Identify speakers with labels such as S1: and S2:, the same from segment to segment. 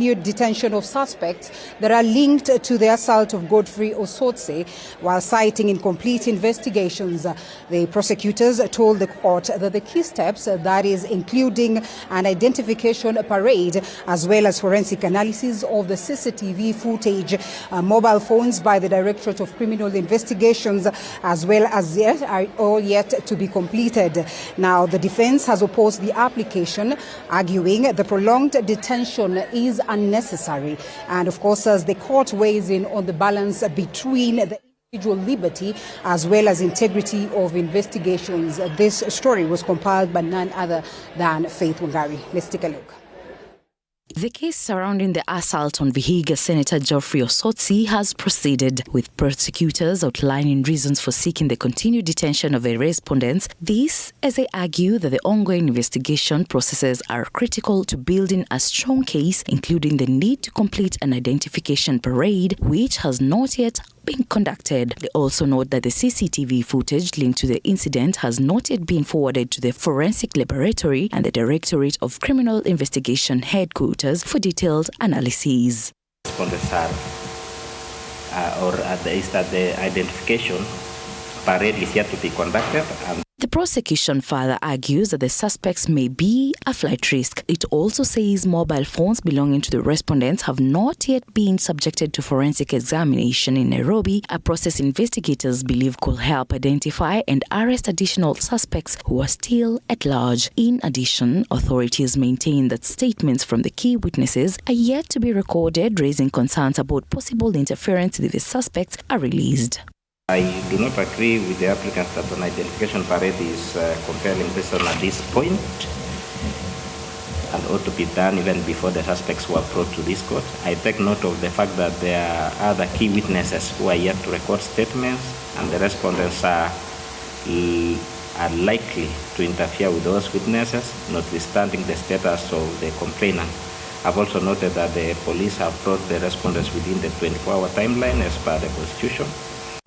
S1: Detention of suspects that are linked to the assault of Godfrey Osotsi. While citing incomplete investigations, the prosecutors told the court that the key steps, that is including an identification parade as well as forensic analysis of the CCTV footage, mobile phones by the Directorate of Criminal Investigations as well as yet are all yet to be completed. Now, the defense has opposed the application, arguing the prolonged detention is unnecessary. And of course, as the court weighs in on the balance between the individual liberty as well as integrity of investigations. This story was compiled by none other than Faith Wangari. Let's take a look.
S2: The case surrounding the assault on Vihiga Senator Godfrey Osotsi has proceeded, with prosecutors outlining reasons for seeking the continued detention of the respondents. This as they argue that the ongoing investigation processes are critical to building a strong case, including the need to complete an identification parade, which has not yet been conducted. They also note that the CCTV footage linked to the incident has not yet been forwarded to the Forensic Laboratory and the Directorate of Criminal Investigation headquarters for detailed analyses.
S3: Respondents the identification parade is yet to be conducted.
S2: The prosecution further argues that the suspects may be a flight risk. It also says mobile phones belonging to the respondents have not yet been subjected to forensic examination in Nairobi, a process investigators believe could help identify and arrest additional suspects who are still at large. In addition, authorities maintain that statements from the key witnesses are yet to be recorded, raising concerns about possible interference with the suspects are released.
S3: I do not agree with the applicants that an identification parade is compelling reason at this point and ought to be done even before the suspects were brought to this court. I take note of the fact that there are other key witnesses who are yet to record statements, and the respondents are likely to interfere with those witnesses, notwithstanding the status of the complainant. I've also noted that the police have brought the respondents within the 24-hour timeline as per the Constitution.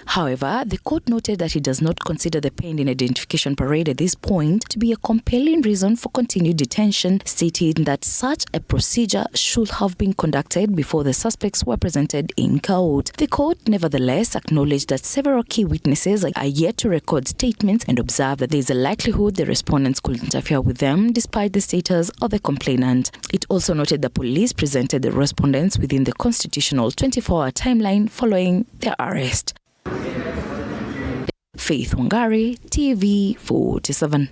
S2: However, the court noted that it does not consider the pending identification parade at this point to be a compelling reason for continued detention, stating that such a procedure should have been conducted before the suspects were presented in court. The court nevertheless acknowledged that several key witnesses are yet to record statements and observed that there is a likelihood the respondents could interfere with them despite the status of the complainant. It also noted the police presented the respondents within the constitutional 24-hour timeline following their arrest. Faith Wangari, TV 47.